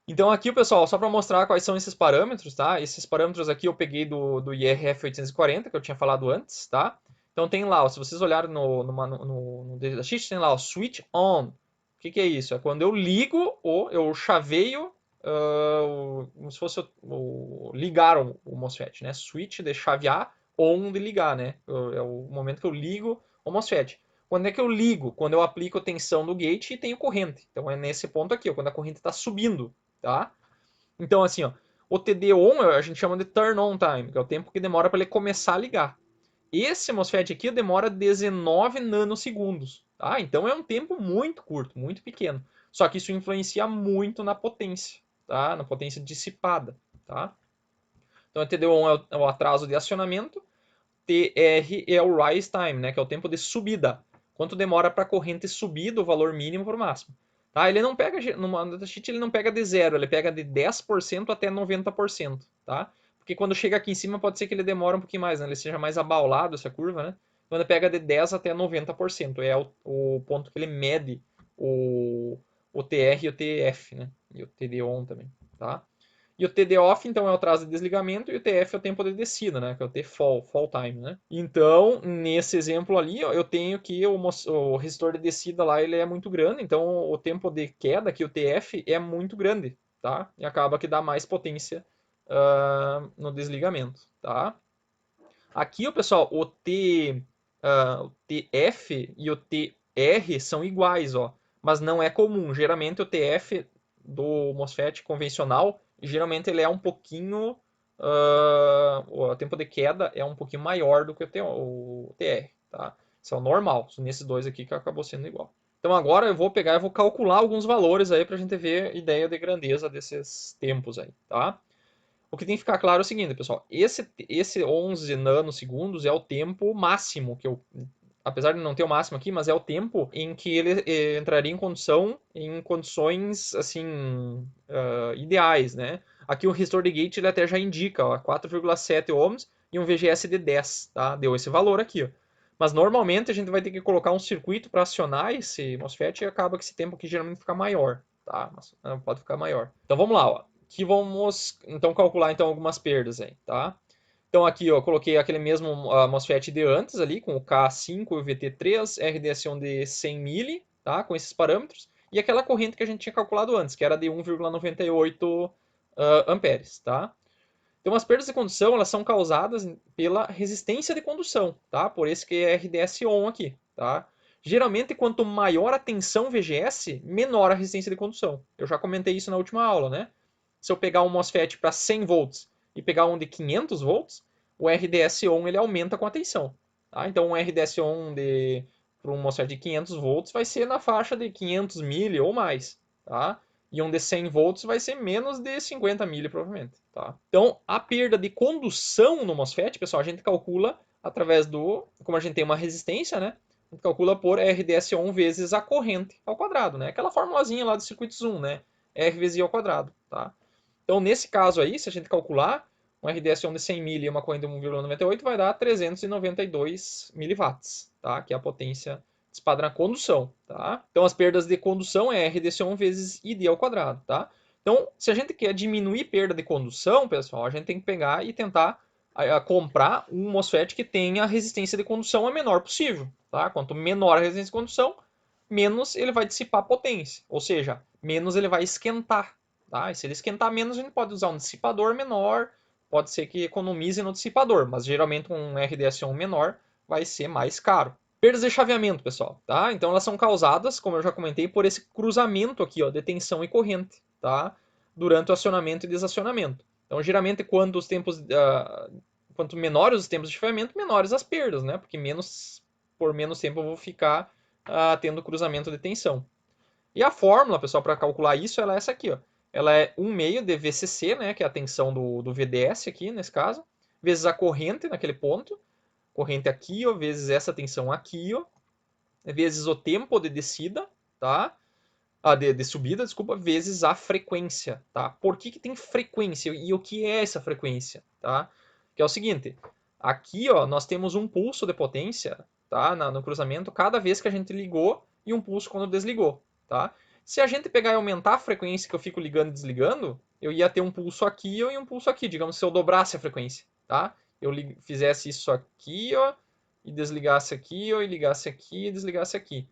Então aqui, pessoal, só para mostrar quais são esses parâmetros, tá? Esses parâmetros aqui eu peguei do IRF 840, que eu tinha falado antes, tá? Então tem lá, ó, se vocês olharem no datasheet, tem lá, ó, switch on. O que é isso? É quando eu ligo ou eu chaveio, como se fosse ligar o MOSFET, né? Switch de chavear, on de ligar, né? É o momento que eu ligo o MOSFET. Quando é que eu ligo? Quando eu aplico tensão no gate e tenho corrente. Então é nesse ponto aqui, ó, quando a corrente está subindo, tá? Então, assim, ó, o TD-ON a gente chama de turn on time, que é o tempo que demora para ele começar a ligar. Esse MOSFET aqui demora 19 nanosegundos, tá? Então é um tempo muito curto, muito pequeno. Só que isso influencia muito na potência, tá? Na potência dissipada, tá? Então, o TD-ON é o atraso de acionamento, TR é o rise time, né? Que é o tempo de subida. Quanto demora para a corrente subir do valor mínimo para o máximo. Tá? Ele não pega, no datasheet ele não pega de zero, ele pega de 10% até 90%, tá? Porque quando chega aqui em cima pode ser que ele demore um pouquinho mais, né? Ele seja mais abaulado essa curva, né? Quando pega de 10 até 90%, é o ponto que ele mede o TR e o TF, né? E o TD-ON também, tá? E o TD off, então, é o atraso de desligamento, e o TF é o tempo de descida, né? Que é o fall time, né? Então, nesse exemplo ali, ó, eu tenho que o resistor de descida lá, ele é muito grande, então o tempo de queda aqui, o TF, é muito grande, tá? E acaba que dá mais potência no desligamento, tá? Aqui, pessoal, o TF e o TR são iguais, ó, mas não é comum. Geralmente o TF do MOSFET convencional, geralmente ele é um pouquinho, o tempo de queda é um pouquinho maior do que o TR, tá? Isso é o normal, nesses dois aqui que acabou sendo igual. Então agora eu vou pegar e vou calcular alguns valores aí para a gente ver a ideia de grandeza desses tempos aí, tá? O que tem que ficar claro é o seguinte, pessoal. Esse 11 nanosegundos é o tempo máximo que eu. Apesar de não ter o máximo aqui, mas é o tempo em que ele entraria em condições assim ideais, né? Aqui o resistor de gate ele até já indica, ó, 4,7 ohms e um VGS de 10, tá? Deu esse valor aqui, ó. Mas normalmente a gente vai ter que colocar um circuito para acionar esse MOSFET e acaba que esse tempo aqui geralmente fica maior, tá? Mas pode ficar maior. Então vamos lá, ó. Que vamos então calcular então algumas perdas aí, tá? Então aqui eu coloquei aquele mesmo MOSFET de antes ali, com o K5 e o VT3, RDS1 de 100 mili, tá? Com esses parâmetros, e aquela corrente que a gente tinha calculado antes, que era de 1,98 amperes, tá? Então as perdas de condução, elas são causadas pela resistência de condução, tá? Por esse que é RDS-ON aqui, tá? Geralmente, quanto maior a tensão VGS, menor a resistência de condução. Eu já comentei isso na última aula, né? Se eu pegar um MOSFET para 100 volts e pegar um de 500 volts, o RDS-ON ele aumenta com a tensão. Tá? Então, um RDS-ON para um MOSFET de 500 volts vai ser na faixa de 500 mili ou mais. Tá? E um de 100 volts vai ser menos de 50 mili, provavelmente. Tá? Então, a perda de condução no MOSFET, pessoal, a gente calcula através como a gente tem uma resistência, né? A gente calcula por RDS-ON vezes a corrente ao quadrado, né? Aquela formulazinha lá do circuito Zoom, né? R vezes I ao quadrado, tá? Então, nesse caso aí, se a gente calcular, um RDS-ON de 100 mili e uma corrente de 1,98 vai dar 392 miliwatts, tá? Que é a potência dissipada na condução, tá? Então, as perdas de condução é RDS-ON vezes ID ao quadrado, tá? Então, se a gente quer diminuir perda de condução, pessoal, a gente tem que pegar e tentar comprar um MOSFET que tenha a resistência de condução a menor possível, tá? Quanto menor a resistência de condução, menos ele vai dissipar potência, ou seja, menos ele vai esquentar, tá? E se ele esquentar menos, a gente pode usar um dissipador menor, pode ser que economize no dissipador, mas geralmente um RDS1 menor vai ser mais caro. Perdas de chaveamento, pessoal, tá? Então elas são causadas, como eu já comentei, por esse cruzamento aqui, ó, de tensão e corrente, tá? Durante o acionamento e desacionamento. Então, geralmente, quanto menores os tempos de chaveamento, menores as perdas, né? Porque por menos tempo eu vou ficar tendo cruzamento de tensão. E a fórmula, pessoal, para calcular isso, ela é essa aqui, ó. Ela é 1 meio de VCC, né, que é a tensão do VDS aqui, nesse caso, vezes a corrente naquele ponto, corrente aqui, ó, vezes essa tensão aqui, ó, vezes o tempo de descida, tá? De subida, desculpa, vezes a frequência, tá? Por que tem frequência e o que é essa frequência, tá? Que é o seguinte, aqui, ó, nós temos um pulso de potência, tá? No cruzamento, cada vez que a gente ligou e um pulso quando desligou, tá? Se a gente pegar e aumentar a frequência que eu fico ligando e desligando, eu ia ter um pulso aqui e um pulso aqui. Digamos, se eu dobrasse a frequência, tá? Eu fizesse isso aqui, ó, e desligasse aqui, ó, e ligasse aqui e desligasse aqui.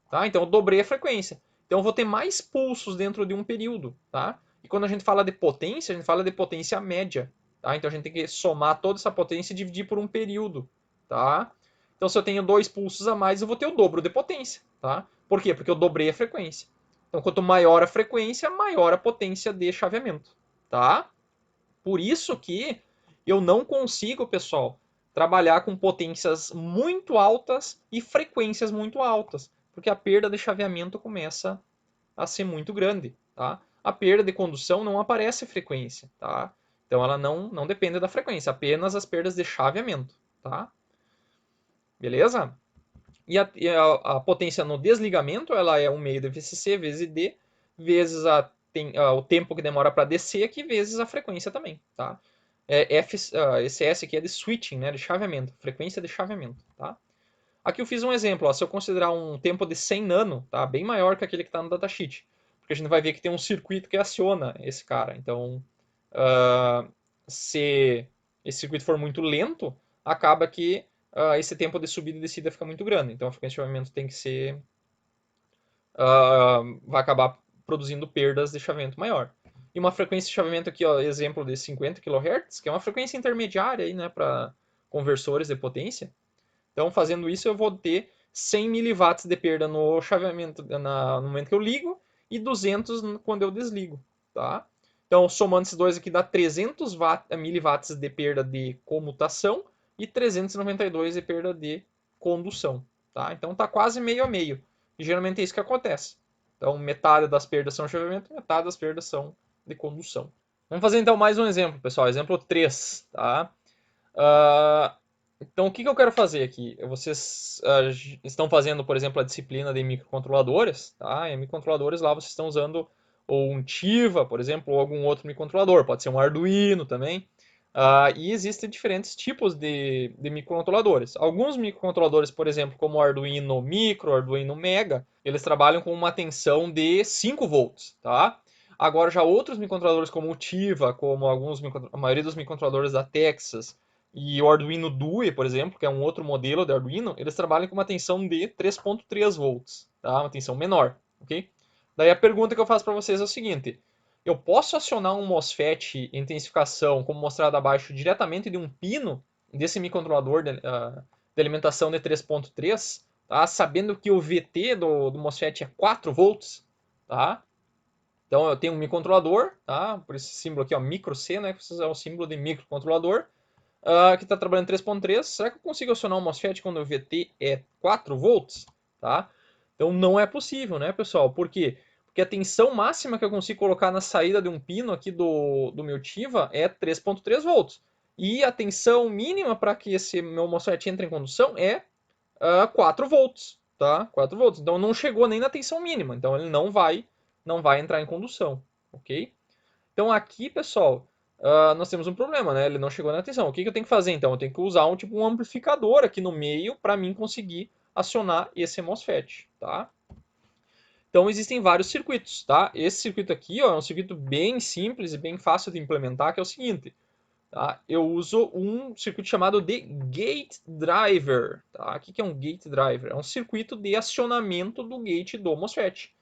Tá? Então eu dobrei a frequência. Então eu vou ter mais pulsos dentro de um período, tá? E quando a gente fala de potência, a gente fala de potência média, tá? Então a gente tem que somar toda essa potência e dividir por um período, tá? Então se eu tenho 2 pulsos a mais, eu vou ter o dobro de potência, tá? Por quê? Porque eu dobrei a frequência. Então quanto maior a frequência, maior a potência de chaveamento, tá? Por isso que eu não consigo, pessoal, trabalhar com potências muito altas e frequências muito altas, porque a perda de chaveamento começa a ser muito grande, tá? A perda de condução não aparece frequência, tá? Então ela não depende da frequência, apenas as perdas de chaveamento, tá? Beleza? E a potência no desligamento, ela é 1 meio de VCC vezes D, vezes o tempo que demora para descer aqui, vezes a frequência também, tá? Esse S aqui é de switching, né, de chaveamento, frequência de chaveamento, tá? Aqui eu fiz um exemplo, ó, se eu considerar um tempo de 100 nano, tá, bem maior que aquele que está no datasheet, porque a gente vai ver que tem um circuito que aciona esse cara. Então, se esse circuito for muito lento, acaba que esse tempo de subida e descida fica muito grande. Então a frequência de chaveamento tem que ser. Vai acabar produzindo perdas de chaveamento maior. E uma frequência de chaveamento aqui, ó, exemplo de 50 kHz, que é uma frequência intermediária aí, né, para conversores de potência. Então, fazendo isso, eu vou ter 100 miliwatts de perda no chaveamento no momento que eu ligo e 200 quando eu desligo, tá? Então, somando esses dois aqui, dá 300 miliwatts de perda de comutação e 392 de perda de condução, tá? Então, tá quase meio a meio. E geralmente é isso que acontece. Então, metade das perdas são chaveamento, metade das perdas são de condução. Vamos fazer então mais um exemplo, pessoal. Exemplo 3, tá? Então, o que eu quero fazer aqui? Vocês estão fazendo, por exemplo, a disciplina de microcontroladores, tá? E microcontroladores lá vocês estão usando ou um Tiva, por exemplo, ou algum outro microcontrolador. Pode ser um Arduino também. E existem diferentes tipos de microcontroladores. Alguns microcontroladores, por exemplo, como o Arduino Micro, Arduino Mega, eles trabalham com uma tensão de 5 volts, tá? Agora, já outros microcontroladores como o Tiva, como a maioria dos microcontroladores da Texas, e o Arduino Due, por exemplo, que é um outro modelo de Arduino, eles trabalham com uma tensão de 3.3 volts, tá? Uma tensão menor, ok? Daí a pergunta que eu faço para vocês é o seguinte: eu posso acionar um MOSFET intensificação, como mostrado abaixo, diretamente de um pino desse microcontrolador de alimentação de 3.3, tá? Sabendo que o VT do MOSFET é 4 volts, tá? Então eu tenho um microcontrolador, tá? Por esse símbolo aqui, ó, micro C, né? Que é o símbolo de microcontrolador. Que está trabalhando 3.3, será que eu consigo acionar um MOSFET quando o VT é 4 volts? Tá? Então não é possível, né, pessoal? Por quê? Porque a tensão máxima que eu consigo colocar na saída de um pino aqui do meu Tiva é 3.3 volts. E a tensão mínima para que esse meu MOSFET entre em condução é 4 volts. Tá? 4 volts. Então não chegou nem na tensão mínima. Então ele não vai entrar em condução. Ok? Então aqui, pessoal, nós temos um problema, né? Ele não chegou na tensão. O que eu tenho que fazer então? Eu tenho que usar um amplificador aqui no meio para mim conseguir acionar esse MOSFET, tá? Então existem vários circuitos, tá? Esse circuito aqui, ó, é um circuito bem simples e bem fácil de implementar, que é o seguinte, tá? Eu uso um circuito chamado de gate driver, tá? O que é um gate driver? É um circuito de acionamento do gate do MOSFET,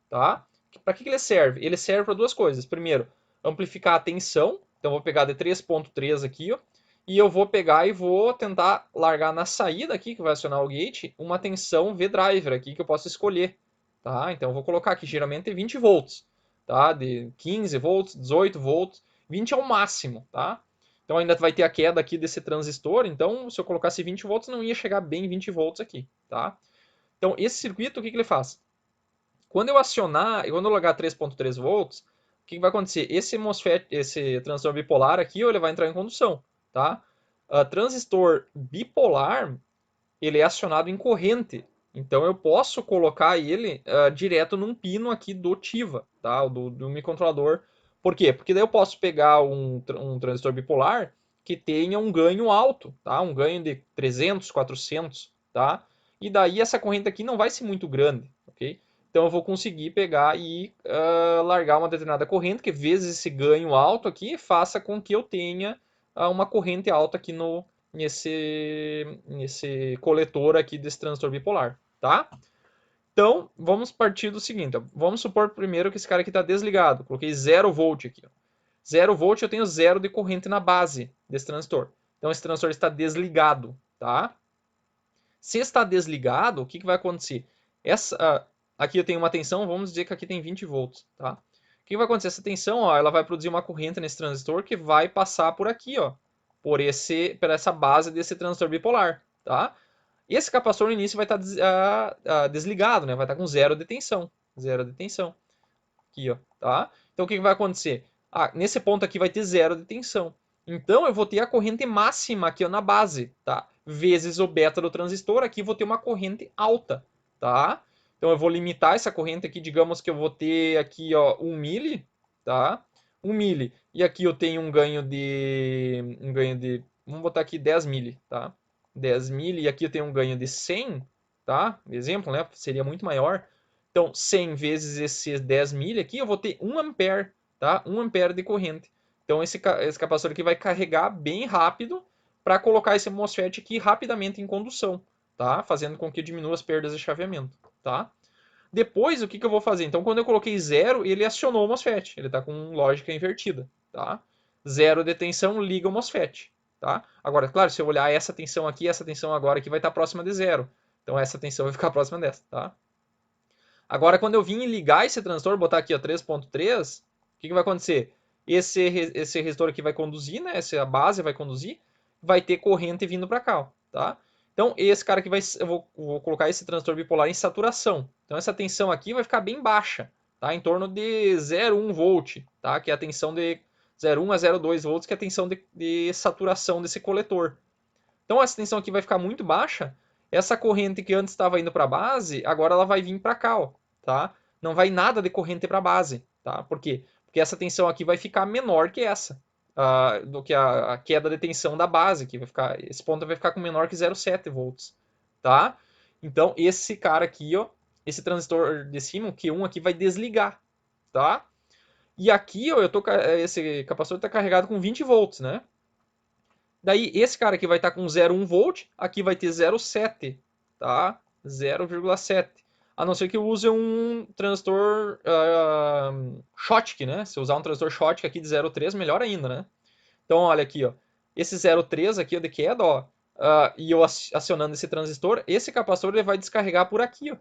tá? Para que ele serve? Ele serve para duas coisas. Primeiro, amplificar a tensão. Então, eu vou pegar de 3.3 aqui, ó, e eu vou pegar e vou tentar largar na saída aqui, que vai acionar o gate, uma tensão V-driver aqui, que eu posso escolher. Tá? Então, eu vou colocar aqui, geralmente, 20 volts. Tá? De 15 volts, 18 volts. 20 é o máximo. Tá? Então, ainda vai ter a queda aqui desse transistor. Então, se eu colocasse 20 volts, não ia chegar bem 20 volts aqui. Tá? Então, esse circuito, o que ele faz? Quando eu acionar, quando eu largar 3.3 volts, o que vai acontecer? Esse MOSFET, esse transistor bipolar aqui, ele vai entrar em condução, tá? Transistor bipolar, ele é acionado em corrente. Então eu posso colocar ele direto num pino aqui do Tiva, tá? Do microcontrolador. Por quê? Porque daí eu posso pegar um transistor bipolar que tenha um ganho alto, tá? Um ganho de 300, 400, tá? E daí essa corrente aqui não vai ser muito grande, ok? Então eu vou conseguir pegar e largar uma determinada corrente, que vezes esse ganho alto aqui faça com que eu tenha uma corrente alta aqui nesse coletor aqui desse transistor bipolar, tá? Então, vamos partir do seguinte, ó. Vamos supor primeiro que esse cara aqui está desligado. Coloquei 0 volt aqui. Ó. 0 volt eu tenho 0 de corrente na base desse transistor. Então, esse transistor está desligado, tá? Se está desligado, o que vai acontecer? Aqui eu tenho uma tensão, vamos dizer que aqui tem 20 volts, tá? O que vai acontecer? Essa tensão, ó, ela vai produzir uma corrente nesse transistor que vai passar por aqui, ó, por essa base desse transistor bipolar, tá? Esse capacitor no início vai estar desligado, né? Vai estar com zero de tensão. Zero de tensão. Aqui, ó, tá? Então o que vai acontecer? Nesse ponto aqui vai ter zero de tensão. Então eu vou ter a corrente máxima aqui ó, na base, tá? Vezes o beta do transistor, aqui vou ter uma corrente alta, tá? Então eu vou limitar essa corrente aqui, digamos que eu vou ter aqui ó, 1 mili, tá? 1 mili. E aqui eu tenho um ganho de vamos botar aqui 10 mili, tá? 10 mili e aqui eu tenho um ganho de 100, tá? Exemplo, né? Seria muito maior. Então, 100 vezes esses 10 mil aqui, eu vou ter 1 ampere, tá? 1 ampere de corrente. Então, esse capacitor aqui vai carregar bem rápido para colocar esse MOSFET aqui rapidamente em condução, tá? Fazendo com que diminua as perdas de chaveamento, tá? Depois, o que eu vou fazer? Então, quando eu coloquei 0, ele acionou o MOSFET. Ele está com lógica invertida, tá? 0 de tensão, liga o MOSFET, tá? Agora, claro, se eu olhar essa tensão aqui, essa tensão agora aqui vai estar próxima de 0. Então, essa tensão vai ficar próxima dessa, tá? Agora, quando eu vim ligar esse transistor, botar aqui ó 3.3, o que vai acontecer? Esse resistor aqui vai conduzir, né? Essa base vai conduzir, vai ter corrente vindo para cá, ó, tá? Então, esse cara aqui eu vou colocar esse transistor bipolar em saturação. Então, essa tensão aqui vai ficar bem baixa, tá? Em torno de 0,1 volt, tá? Que é a tensão de 0,1 a 0,2 volts, que é a tensão de saturação desse coletor. Então, essa tensão aqui vai ficar muito baixa. Essa corrente que antes estava indo para a base, agora ela vai vir para cá, ó, tá? Não vai nada de corrente para a base, tá? Por quê? Porque essa tensão aqui vai ficar menor que essa, do que a queda de tensão da base, que vai ficar, esse ponto vai ficar com menor que 0,7 volts, tá? Então, esse cara aqui, ó, esse transistor de cima, o Q1 aqui vai desligar, tá? E aqui, ó, esse capacitor está carregado com 20 volts, né? Daí, esse cara aqui vai estar com 0,1 volt, aqui vai ter 0,7, tá? 0,7. A não ser que eu use um transistor Schottky, né? Se eu usar um transistor Schottky aqui de 0,3, melhor ainda, né? Então, olha aqui, ó. Esse 0,3 aqui ó, de queda, ó, e eu acionando esse transistor, esse capacitor ele vai descarregar por aqui, ó,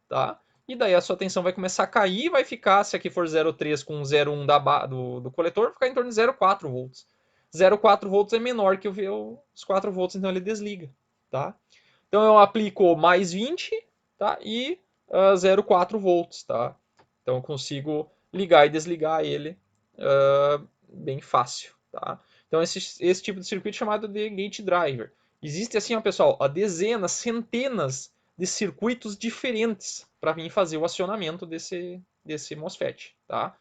tá? E daí a sua tensão vai começar a cair, vai ficar, se aqui for 0,3 com 0,1 do coletor, vai ficar em torno de 0,4 volts. 0,4 volts é menor que os 4 volts, então ele desliga, tá? Então eu aplico mais 20, tá? E 0,4 volts, tá? Então eu consigo ligar e desligar ele bem fácil, tá? Então esse tipo de circuito é chamado de gate driver. Existe assim, ó, pessoal, dezenas, centenas de circuitos diferentes para vir fazer o acionamento desse MOSFET, tá?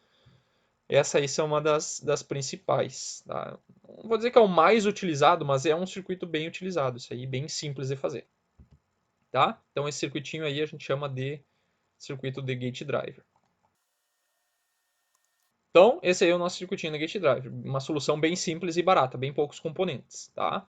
Essa aí é uma das principais, tá? Não vou dizer que é o mais utilizado, mas é um circuito bem utilizado, isso aí bem simples de fazer, tá? Então esse circuitinho aí a gente chama de circuito de gate driver. Então, esse aí é o nosso circuitinho de gate driver, uma solução bem simples e barata, bem poucos componentes, tá?